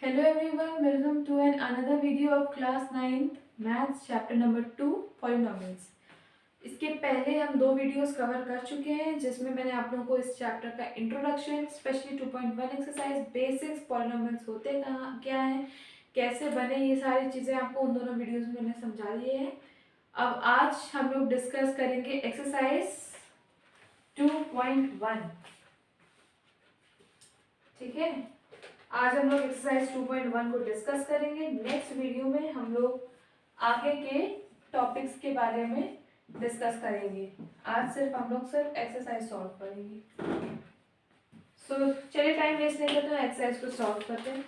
Hello everyone, welcome to another video of class 9th maths chapter number 2 polynomials। इसके पहले हम दो videos cover कर चुके हैं जिसमें मैंने आप लोगों को इस चैप्टर का introduction, specially 2.1 exercise, basics, polynomials होते कहाँ क्या हैं, कैसे बने, ये सारी चीज़ें आपको उन दोनों वीडियोस में मैंने समझा दिए हैं। अब आज हम लोग डिस्कस करेंगे एक्सरसाइज 2.1। ठीक है, आज हम लोग एक्सरसाइज 2.1 को डिस्कस करेंगे। नेक्स्ट वीडियो में हम लोग आगे के टॉपिक्स के बारे में डिस्कस करेंगे। आज सिर्फ हम लोग एक्सरसाइज सॉल्व करेंगे। चलिए टाइम वेस्ट नहीं करते हैं, एक्सरसाइज को सॉल्व करते हैं।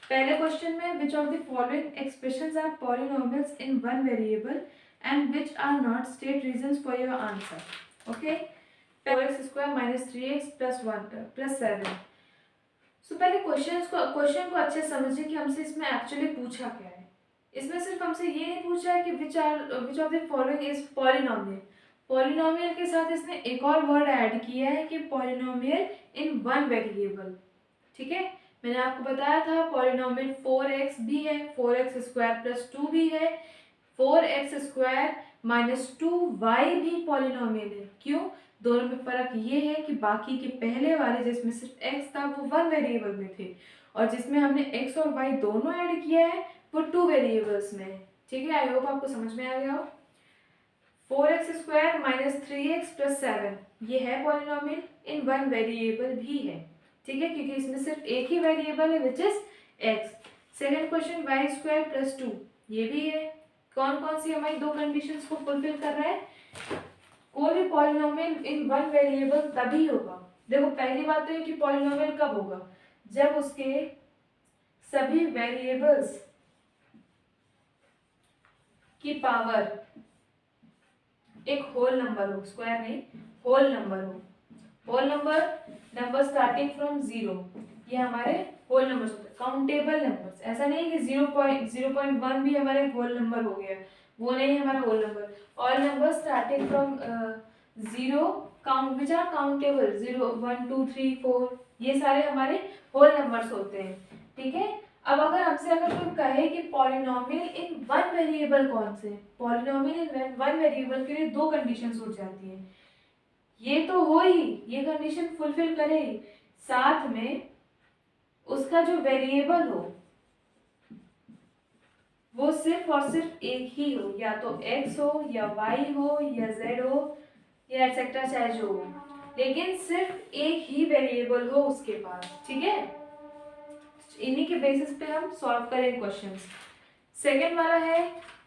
पहले क्वेश्चन में which of the following expressions are polynomials in one variable and which are not, state reasons for your answer. Okay, 4x² - 3x + 1 + 7। पहले क्वेश्चन को अच्छे समझिए कि हमसे इसमें एक्चुअली पूछा क्या है। इसमें सिर्फ हमसे ये नहीं पूछा है कि विच of the following is polynomial. Polynomial के साथ इसने एक और वर्ड ऐड किया है कि पॉलिनोमियल इन वन वेरिएबल। ठीक है, मैंने आपको बताया था पॉलिनोमियल 4x भी है, 4x² + 2 भी है, 4x² - 2y भी पॉलिनोमियल है। क्यों? दोनों में फर्क ये है कि बाकी के पहले वाले जिसमें सिर्फ x था वो वन वेरिएबल में थे, और जिसमें हमने x और y दोनों ऐड किया है वो टू वेरिएबल्स में है। ठीक है, आई होप आपको समझ में आ गया हो। 4x² - 3x + 7 ये है पॉलिनोमियल, इन वन वेरिएबल भी है। ठीक है, क्योंकि इसमें सिर्फ एक ही वेरिएबल है which is x। Second question y² + 2 ये भी है। कौन कौन सी हमारी दो कंडीशंस को फुलफिल कर रहा है? कोई भी पॉलिनोमियल इन वन वेरिएबल तभी होगा। देखो, पहली बात तो है कि पॉलिनोमियल कब होगा, जब उसके सभी वेरिएबल्स की पावर एक होल नंबर हो, स्क्वायर नहीं, होल नंबर हो। होल नंबर स्टार्टिंग फ्रॉम 0, ये हमारे होल नंबर्स होते हैं, काउंटेबल नंबर्स। ऐसा नहीं कि 0.1 भी हमारे होल नंबर हो गया, वो नहीं हमारा whole number. All number starting from 0 count which are countable, 0 1 2 3 4 ये सारे हमारे होल नंबर्स होते हैं। ठीक है, अब अगर कोई कहे कि पॉलिनोमियल इन वन वेरिएबल कौन से, पॉलिनोमियल इन वन वेरिएबल के लिए दो कंडीशंस हो जाती हैं। ये तो हो ही, ये कंडीशन फुलफिल करे ही, साथ में उसका जो वेरिएबल हो वो सिर्फ और सिर्फ एक ही हो, या तो x हो या y हो या z हो या एक्सेट्रा चाहे जो हो, लेकिन सिर्फ एक ही वेरिएबल हो उसके पास। ठीक है, इन्हीं के बेसिस पे हम सॉल्व करें क्वेश्चंस। सेकेंड वाला है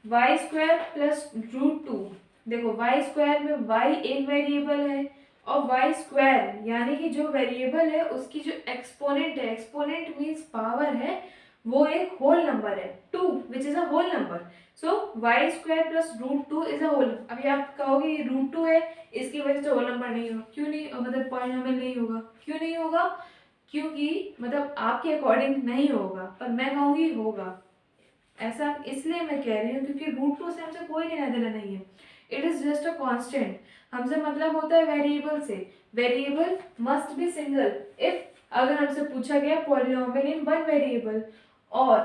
y² + √2। देखो, y² में y एक वेरिएबल है और y² यानी कि जो वेरिएबल है उसकी जो एक्सपोनेंट है, एक्सपोनेंट मीन्स पावर है, वो एक होल नंबर है 2 which is a whole number. So y² + √2 is a whole. अभी आप कहोगे ये √2 है, इसकी वजह से होल नंबर नहीं होगा। क्यों नहीं, मतलब पॉलिनोमियल नहीं होगा? क्यों नहीं होगा? क्योंकि मतलब आपके अकॉर्डिंग नहीं होगा, पर मैं कहूँगी होगा। ऐसा इसलिए मैं कह रही हूँ क्योंकि √2 से हमसे कोई लेना देना नहीं है, it is just a constant. हमसे मतलब होता है वेरिएबल से, variable must be single if, अगर हमसे पूछा गया पॉलिनोमियल इन वन वेरिएबल, और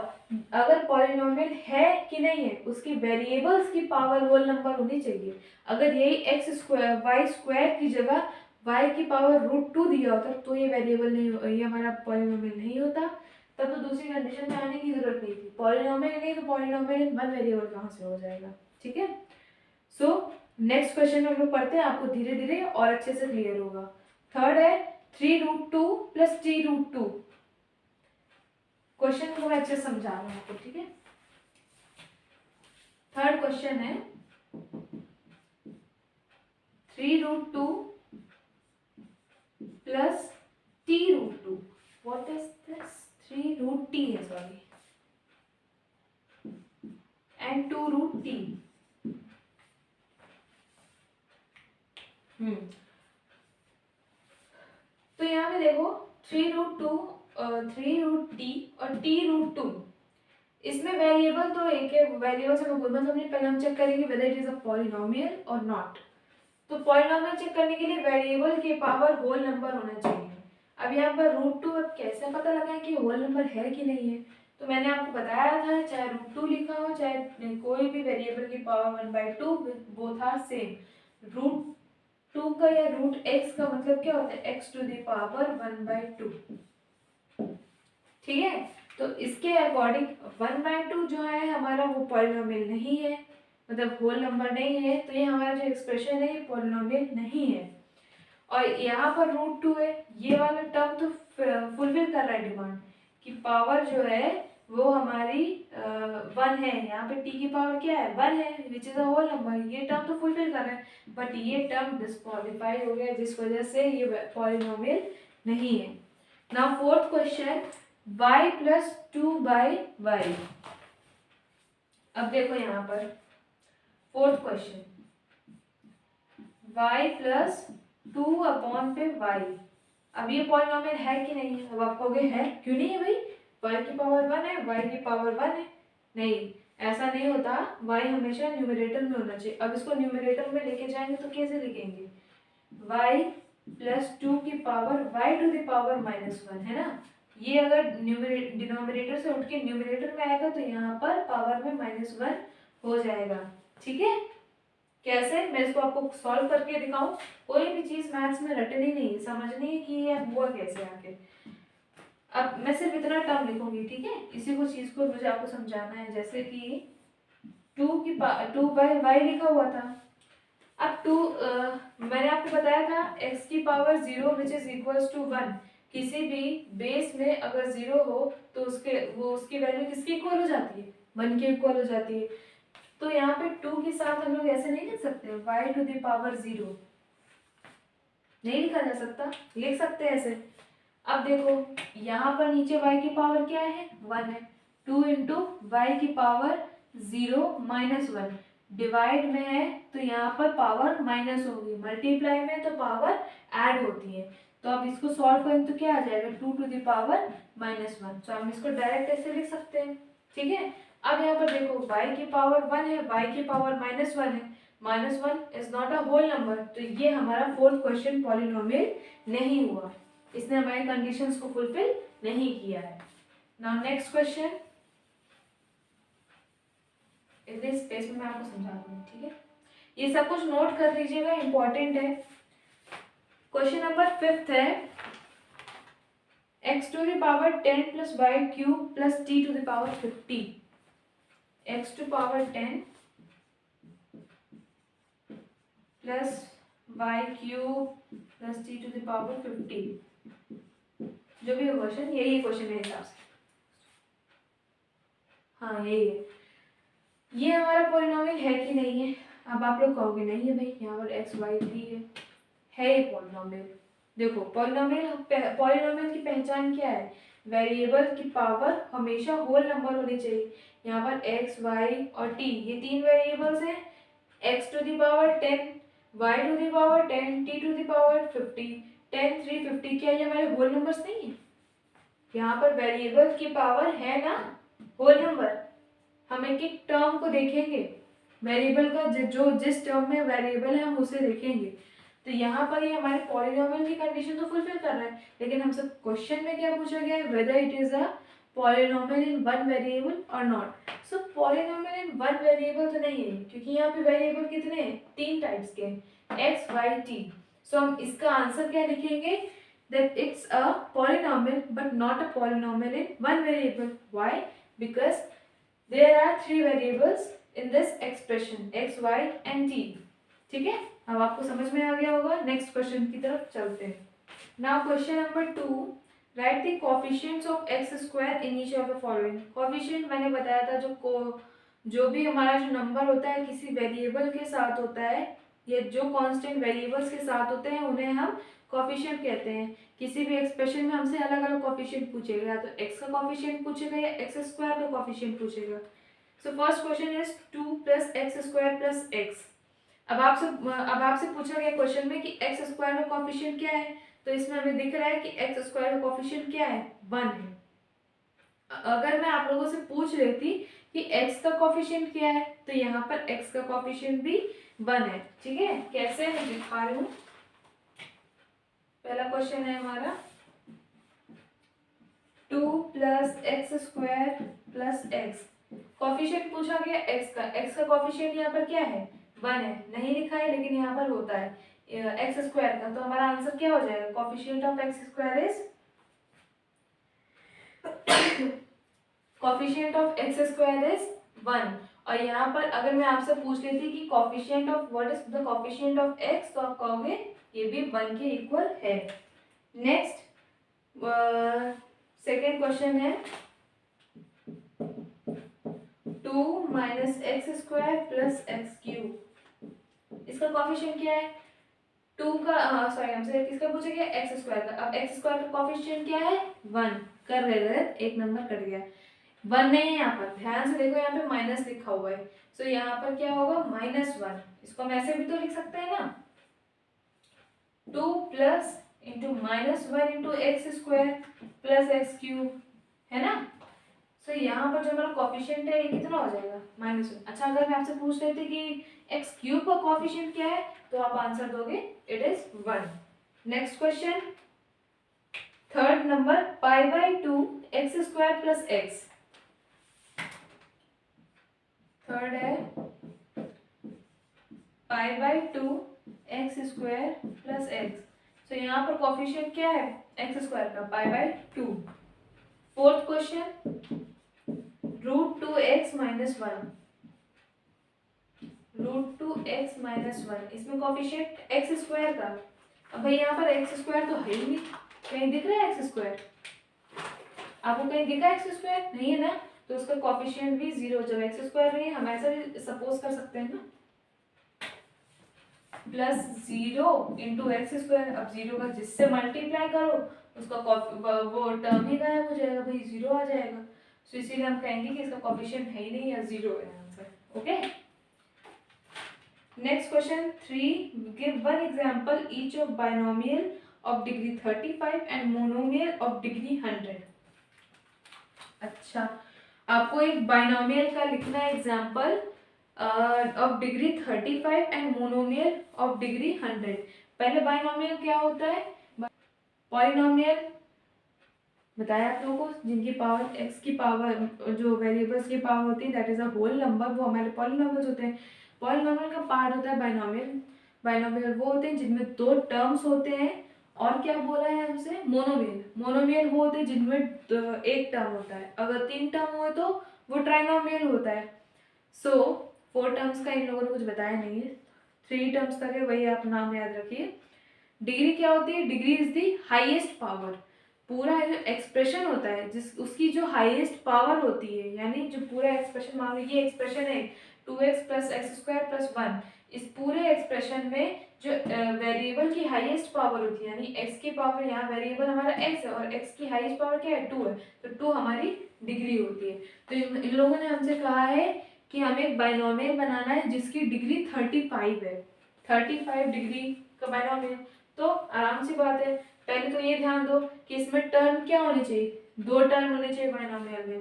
अगर पॉलिनोमियल है कि नहीं है उसकी वेरिएबल्स की पावर होल नंबर होनी चाहिए। अगर यही y² की जगह y की पावर √2 दिया होता तो ये वेरिएबल नहीं, ये हमारा पॉलिनोमियल नहीं होता। तब तो दूसरी कंडीशन में आने की जरूरत नहीं थी। पॉलिनोमियल नहीं तो पॉलिनोमियल वन वेरिएबल कहाँ से हो जाएगा? ठीक है, सो नेक्स्ट क्वेश्चन हम लोग पढ़ते हैं, आपको धीरे धीरे और अच्छे से क्लियर होगा। थर्ड है 3√2 + t√2। क्वेश्चन को मैं अच्छे से समझा रहा हूँ आपको। ठीक है, थर्ड क्वेश्चन है 3√2 + t√2। What is this? 3√t है, सॉरी, and 2√t। तो यहाँ पे देखो 3√2, 3√t और t√2, इसमें वेरिएबल तो एक है, वेरिएबल से मतलब हमने पहले हम चेक करेंगे weather it is a polynomial और नॉट। तो पॉलिनोमियल चेक करने के लिए वेरिएबल के पावर होल नंबर होना चाहिए। अब यहाँ पर √2 अब कैसे पता लगाएं कि होल नंबर है कि नहीं है? तो मैंने आपको बताया था चाहे √2 लिखा हो चाहे कोई भी वेरिएबल की पावर 1/2 बोथ आर सेम। √2 का या √x का मतलब क्या होता है? x to the power 1/2। ठीक है, तो इसके अकॉर्डिंग 1/2 जो है हमारा वो पॉलिनोमियल नहीं है, मतलब होल नंबर नहीं है, तो ये हमारा जो एक्सप्रेशन है ये पॉलिनोमियल नहीं है। और यहाँ पर √2 है, ये वाला टर्म तो फुलफिल कर रहा है डिमांड कि पावर जो है वो हमारी 1 है। यहाँ पे t की पावर क्या है? 1 है, which is a whole number. ये टर्म तो फुलफिल कर रहा है, बट ये टर्म डिस्क्वालीफाई हो गया, जिस वजह से ये पॉलिनोमियल नहीं है। Now fourth question, y plus 2/y। अब देखो यहाँ पर fourth question, y plus 2/y। अब ये पॉलिनोमियल है कि नहीं है? अब आप कहोगे है, क्यों नहीं है भाई? y की पावर 1 है, y की पावर 1 है। नहीं, ऐसा नहीं होता, y हमेशा न्यूमरेटर में होना चाहिए। अब इसको न्यूमरेटर में लेके जाएंगे तो कैसे लिखेंगे? y प्लस 2 की power y to the power -1 है ना। ये अगर डिनोमिनेटर से उठ के न्यूमरेटर में आएगा तो यहाँ पर पावर में -1 हो जाएगा। ठीक है, कैसे? मैं इसको आपको सॉल्व करके दिखाऊं। कोई भी चीज मैथ्स में रटनी नहीं है, समझनी है कि ये हुआ कैसे आके। अब मैं सिर्फ इतना टर्म लिखूंगी, ठीक है, इसी को चीज को मुझे आपको समझाना है। जैसे कि 2/y लिखा हुआ था। अब मैंने आपको बताया था x की power 0 which is equals to 1। किसी भी बेस में अगर 0 हो तो उसकी वैल्यू किसकी इक्वल हो जाती है? 1 के इक्वल हो जाती है। तो यहाँ पे 2 के साथ हम लोग ऐसे नहीं लिख सकते y टू द पावर 0, नहीं लिखा जा सकता, लिख सकते हैं ऐसे। अब देखो यहाँ पर नीचे y की पावर क्या है? 1 है। 2 इंटू वाई की पावर 0 -1 डिवाइड में है तो यहाँ पर पावर माइनस होगी, मल्टीप्लाई में तो पावर ऐड होती है। तो अब इसको सॉल्व करें तो क्या आ जाएगा? 2 टू द पावर -1। तो हम इसको डायरेक्ट ऐसे लिख सकते हैं। ठीक है, अब यहाँ पर देखो y की पावर 1 है, y की पावर -1 है, -1 is not a whole number, तो ये हमारा फोर्थ क्वेश्चन पॉलिनोमियल नहीं हुआ, इसने हमारे कंडीशंस को फुलफिल नहीं किया है। नाउ नेक्स्ट क्वेश्चन, इतने स्पेस में मैं आपको समझा दूंगी। ठीक है, ये सब कुछ नोट कर लीजिएगा, इंपॉर्टेंट है। क्वेश्चन नंबर 5 है, x to the power 10 plus y cube plus t to the power 50। x to power 10 plus y cube plus t to the power 50, जो भी क्वेश्चन, यही क्वेश्चन मेरे हिसाब से, हाँ यही है। ये हमारा पॉलिनोमियल है कि नहीं है? अब आप लोग कहोगे नहीं है भाई, यहाँ पर x y 3 है ये पॉलिनोमियल। देखो पॉलिनोमियल की पहचान क्या है? वेरिएबल की पावर हमेशा होल नंबर होनी चाहिए। यहाँ पर x y और t ये 3 वेरिएबल्स हैं। x to the power 10, y to the power 10, t to the power 50, 10 3 50, क्या ये हमारे होल नंबर्स नहीं है? यहाँ पर वेरिएबल की पावर है ना होल नंबर। हम एक एक टर्म को देखेंगे, वेरिएबल का जो जिस टर्म में वेरिएबल है हम उसे देखेंगे। तो यहाँ पर ये हमारे पॉलिनोमियल की कंडीशन तो फुलफिल कर रहा है, लेकिन हमसे क्वेश्चन में क्या पूछा गया है? Whether it is a polynomial in one variable और not. So polynomial in one variable तो नहीं है, क्योंकि यहाँ पे वेरिएबल कितने हैं? 3 टाइप्स के, x y t। सो हम इसका आंसर क्या लिखेंगे? that it's a polynomial but not a polynomial in one variable. Why? Because there are 3 variables in this expression x, y and t. ठीक है, अब आपको समझ में आ गया होगा। नेक्स्ट क्वेश्चन की तरफ चलते हैं। Now question number 2, right the coefficients of x square in each of the following. Coefficient मैंने बताया था जो भी हमारा जो नंबर होता है किसी वेरिएबल के साथ होता है, या जो कांस्टेंट वेरिएबल्स के साथ होते हैं उन्हें हम कोएफिशिएंट कहते हैं। किसी भी एक्सप्रेशन में हमसे अलग अलग कोएफिशिएंट पूछेगा, या तो x का कोएफिशिएंट पूछेगा या x स्क्वायर का कोएफिशिएंट पूछेगा। So first question is 2 plus x square plus x. अब आपसे पूछा गया क्वेश्चन में कि एक्स स्क्वायर का कोएफिशिएंट क्या है, तो इसमें हमें दिख रहा है कि एक्स स्क्वायर का कोएफिशिएंट क्या है? 1 है। अगर मैं आप लोगों से पूछ लेती कि x का कोएफिशिएंट क्या है, तो यहाँ पर x का कोएफिशिएंट भी 1 है। ठीक है, कैसे मैं दिखा रही हूँ। पहला क्वेश्चन है हमारा 2 plus x square plus x. Coefficient पूछा गया एक्स का, एक्स का कॉफिशिएंट यहाँ पर क्या है 1 है, नहीं लिखा है लेकिन यहाँ पर होता है एक्स स्क्वायर का, तो हमारा आंसर क्या हो जाएगा, coefficient of x square is coefficient of x square is 1। और यहाँ पर अगर मैं आपसे पूछ लेती कि coefficient of what is the coefficient of x, तो आप कहोगे ये भी 1 के इक्वल है। नेक्स्ट सेकेंड क्वेश्चन है 2 minus x square plus x cube. इसका कॉफिशिएंट क्या है 2 का, सॉरी हमसे किसका पूछा गया एक्स स्क्वायर का। अब एक्स स्क्वायर का कॉफिशिएंट क्या है 1, कर रहे गलत, एक नंबर कट गया, 1 नहीं है यहाँ पर, ध्यान से देखो यहाँ पे माइनस लिखा हुआ है, तो यहाँ पर क्या होगा -1। इसको हम ऐसे भी तो लिख सकते हैं ना 2 plus into -1 into x square plus x cube, है ना। तो यहाँ पर जो हमारा कॉफिशिएंट है ये कितना हो जाएगा -1। अच्छा अगर मैं आपसे पूछ लेती कि एक्स क्यूब का कॉफिशिएंट क्या है, तो आप आंसर दोगे it is 1। Next question third number π/2 x square plus x. Third है π/2 एक्स स्क्वायर प्लस एक्स। तो यहाँ पर कॉफिशिएंट क्या है एक्स स्क्वायर का π/2। फोर्थ क्वेश्चन √2x - 1, √2x - 1, इसमें कॉफिशिएंट एक्स स्क्वायर का। अब भाई यहाँ पर एक्स स्क्वायर तो है ही नहीं, कहीं दिख रहा है एक्स स्क्वायर, आपको कहीं दिखा एक्स स्क्वायर नहीं है ना, तो उसका कॉफिशिएंट भी 0। जब एक्स स्क्वायर नहीं है हम ऐसा भी सपोज कर सकते हैं ना +0 इंटू एक्स स्क्वायर। अब 0 का जिससे मल्टीप्लाई करो उसका वो टर्म ही गायब हो जाएगा, भाई 0 आ जाएगा, तो इसीलिए हम कहेंगे कि इसका कॉफिशिएंट है ही नहीं या 0 है answer. Okay next question 3 give one example each of binomial of degree 35 and monomial of degree 100। अच्छा आपको एक बाइनोमियल का लिखना है example of degree 35 and monomial of degree 100। पहले बाइनोमियल क्या होता है, पॉलिनोमियल बताया आप लोगों को, जिनकी पावर एक्स की पावर जो वेरिएबल्स की पावर होती है that is a whole number, वो हमारे पॉलिनोमियल्स होते हैं। पॉलिनोमियल का पार्ट होता है बाइनोमियल। बाइनोमियल वो होते हैं जिनमें 2 टर्म्स होते हैं, और क्या बोला है हमसे मोनोमियल। मोनोमियल वो होते हैं जिनमें एक टर्म होता है, अगर 3 टर्म हुए तो वो ट्राइनोमियल होता है। सो 4 टर्म्स का इन लोगों ने कुछ बताया नहीं है, 3 टर्म्स तक है, वही आप नाम याद रखिए। डिग्री क्या होती है, degree is the highest power. पूरा जो एक्सप्रेशन होता है जिस उसकी जो हाईएस्ट पावर होती है, यानी जो पूरा एक्सप्रेशन, मान लो ये एक्सप्रेशन है 2x + x² + 1, इस पूरे एक्सप्रेशन में जो वेरिएबल की हाईएस्ट पावर होती है, यानी x की पावर, यहाँ वेरिएबल हमारा x है और x की हाईएस्ट पावर क्या है 2 है, तो 2 हमारी डिग्री होती है। तो इन लोगों ने हमसे कहा है कि हमें एक बाइनोमियल बनाना है जिसकी डिग्री 35 है, 35 डिग्री का बाइनोमियल। तो आराम सी बात है, पहले तो ये ध्यान दो कि इसमें टर्म क्या होने चाहिए, 2 टर्म होने चाहिए बाइनोमियल में।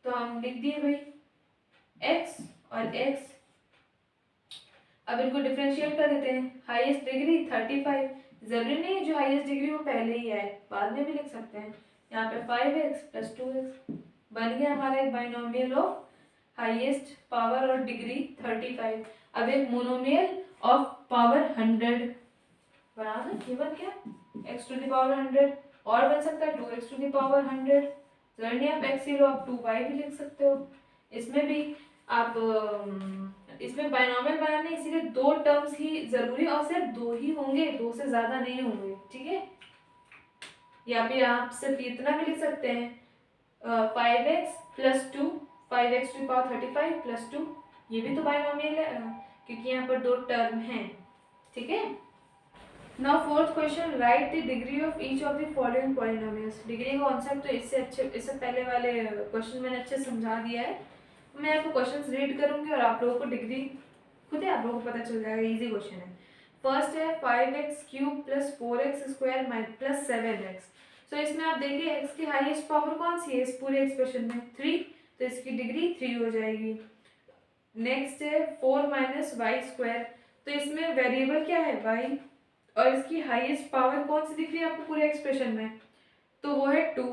तो हम लिख दिए भाई x और x। अब इनको डिफरेंशिएट कर देते हैं, हाईएस्ट डिग्री 35, जरूरी नहीं है जो हाईएस्ट डिग्री वो पहले ही आए, बाद में भी लिख सकते हैं। यहाँ पे 5x + 2x बन गया हमारा एक बाइनोमियल ऑफ हाईएस्ट पावर और डिग्री 35। अब एक मोनोमियल ऑफ पावर 100 बना दो, ये बन गया x⁻100, और बन सकता है 2x⁻100, जरूरी आप x ही लो, आप 2y भी लिख सकते हो। इसमें भी आप इसमें बाइनोमियल बनाने इसीलिए 2 टर्म्स ही जरूरी, और सिर्फ 2 ही होंगे, 2 से ज्यादा नहीं होंगे, ठीक है। या फिर आप सिर्फ इतना भी लिख सकते हैं 5x + 2, 5x⁵ + 2, ये भी तो बाइनोमियल है क्योंकि यहाँ पर 2 टर्म हैं, ठीक है। Now fourth question right the degree of each of the following polynomials. Degree का कॉन्सेप्ट तो इससे पहले वाले क्वेश्चन मैंने अच्छे समझा दिया है। मैं आपको क्वेश्चंस रीड करूंगी और आप लोगों को डिग्री खुद ही आप लोगों को पता चल जाएगा, इजी क्वेश्चन है। फर्स्ट है 5x³ + 4x² + 7x। सो इसमें आप देखिए x की हाईएस्ट पावर कौन सी है इस पूरे एक्सप्रेशन में 3, तो इसकी डिग्री 3 हो जाएगी। नेक्स्ट है 4 - y², तो इसमें वेरिएबल क्या है y, और इसकी हाईएस्ट पावर कौन सी दिख रही है आपको पूरे एक्सप्रेशन में, तो वो है 2।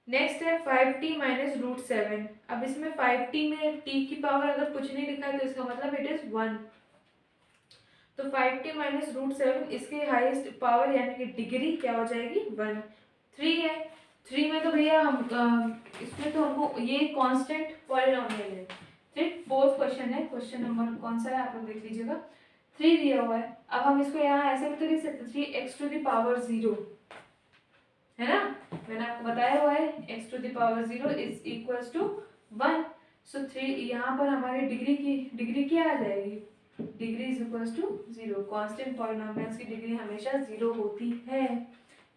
नेक्स्ट है 5t माइनस रूट 7। अब इसमें 5t में t की पावर अगर कुछ नहीं लिखा है तो इसका मतलब इट इज 1। तो 5t माइनस रूट 7 इसके हाईएस्ट पावर यानी कि डिग्री क्या हो जाएगी 1। 3 है, 3 में तो भैया हम इसमें तो हमको ये कांस्टेंट पॉलिनोमियल है। ठीक, फोर्थ क्वेश्चन है, क्वेश्चन नंबर कौन सा है आप लोग देख लीजिएगा। 3 दिया हुआ है, अब हम इसको यहाँ ऐसे भी तो लिख सकते 3x टू द पावर 0, है ना, मैंने आपको बताया हुआ है x to the power 0 is equals to 1। So 3 यहाँ पर हमारी डिग्री क्या आ जाएगी, degree is equals to 0। Constant polynomials की डिग्री हमेशा 0 होती है,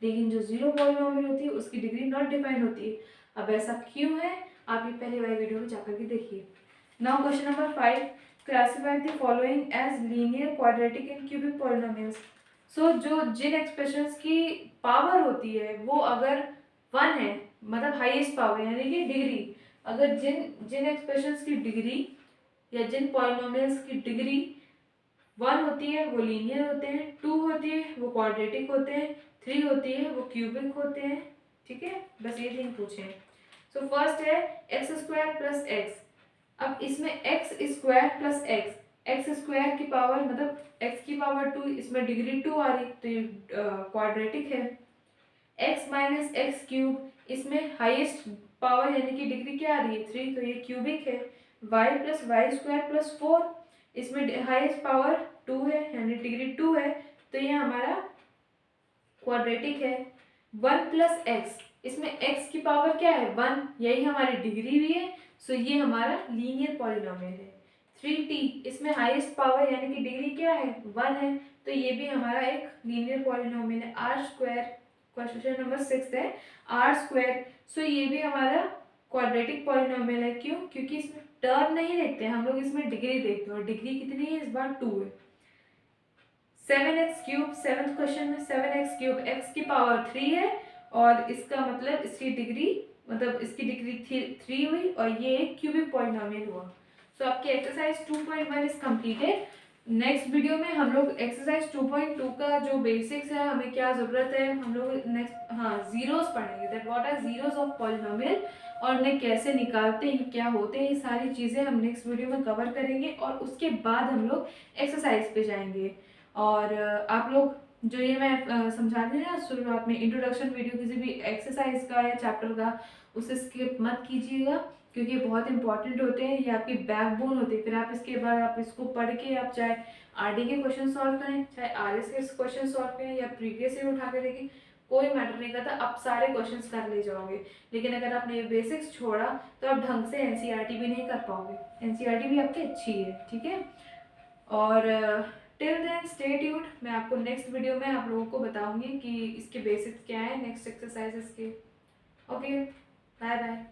लेकिन जो 0 पॉलिनोमियल होती है उसकी डिग्री नॉट डिफाइंड होती है। अब ऐसा क्यों है, आप ये पहले वाली वीडियो में जाकर के देखिए। Now question number 5, classify the following as linear, quadratic and cubic polynomials. So जो जिन एक्सप्रेशंस की पावर होती है वो अगर 1 है, मतलब हाईएस्ट पावर यानी कि डिग्री, अगर जिन एक्सप्रेशंस की डिग्री या जिन पॉलिनोमियल्स की डिग्री 1 होती है वो लीनियर होते हैं, 2 होती है वो क्वाड्रेटिक होते हैं, 3 होती है वो क्यूबिक होते हैं। ठीक है, बस ये थिंग पूछे। सो फर्स्ट है एक्स स्क्वायर प्लस एक्स। अब इसमें x square plus x, x square की पावर मतलब एक्स की पावर 2, इसमें डिग्री 2 आ रही तो ये क्वाड्रेटिक है। एक्स माइनस एक्स क्यूब, इसमें हाईएस्ट पावर यानी कि डिग्री क्या आ रही है 3 तो ये क्यूबिक है। Y plus y square plus 4, इसमें हाईएस्ट पावर 2 है यानी डिग्री 2 है तो ये हमारा क्वाड्रेटिक है। 1 प्लस एक्स, इसमें x की पावर क्या है 1, यही हमारी डिग्री भी है, सो ये हमारा लीनियर पॉलिनोमियल है। 3t, इसमें हाईएस्ट पावर यानी कि डिग्री क्या है 1 है तो ये भी हमारा एक लीनियर पॉलिनोमियल है। r स्क्वायर, क्वेश्चन नंबर 6 है r स्क्वायर, सो ये भी हमारा क्वाड्रेटिक पॉलिनोमियल है। क्यों, क्योंकि इसमें टर्म नहीं देखते हम लोग, इसमें डिग्री देखते हैं और डिग्री कितनी है इस बार 2 है। 7x क्यूब, सेवन्थ क्वेश्चन में 7x क्यूब, x की पावर 3 है और इसका मतलब इसकी डिग्री मतलब इसकी डिग्री 3 हुई और ये एक क्यूबिक पॉलिनोमियल हुआ। सो आपकी exercise 2.1 is completed. Next video में हम लोग एक्सरसाइज 2.2 का जो बेसिक्स है, हमें क्या ज़रूरत है, हम लोग नेक्स्ट जीरोस पढ़ेंगे, that what are zeros of polynomial और उन्हें कैसे निकालते हैं, क्या होते हैं, ये सारी चीज़ें हम नेक्स्ट वीडियो में कवर करेंगे और उसके बाद हम लोग एक्सरसाइज पे जाएंगे। और आप लोग जो ये मैं समझा रही ना शुरुआत में इंट्रोडक्शन वीडियो किसी भी एक्सरसाइज का या चैप्टर का, उसे स्किप मत कीजिएगा क्योंकि बहुत इंपॉर्टेंट होते हैं, ये आपकी बैकबोन होती है। फिर आप इसके बाद आप इसको पढ़ के आप चाहे आरडी के क्वेश्चन सॉल्व करें, चाहे आरएस के क्वेश्चन सॉल्व करें या प्रीवियस ईयर उठा के देखें, कोई मैटर नहीं करता, आप सारे क्वेश्चंस कर ले जाओगे। लेकिन अगर आपने ये बेसिक्स छोड़ा तो आप ढंग से एनसीईआरटी भी नहीं कर पाओगे, एनसीईआरटी भी आपकी अच्छी है, ठीक है। और टिल देन स्टे ट्यून्ड, मैं आपको नेक्स्ट वीडियो में आप लोगों को बताऊंगी कि इसके बेसिक्स क्या है, नेक्स्ट एक्सरसाइजेस के। Okay, bye bye.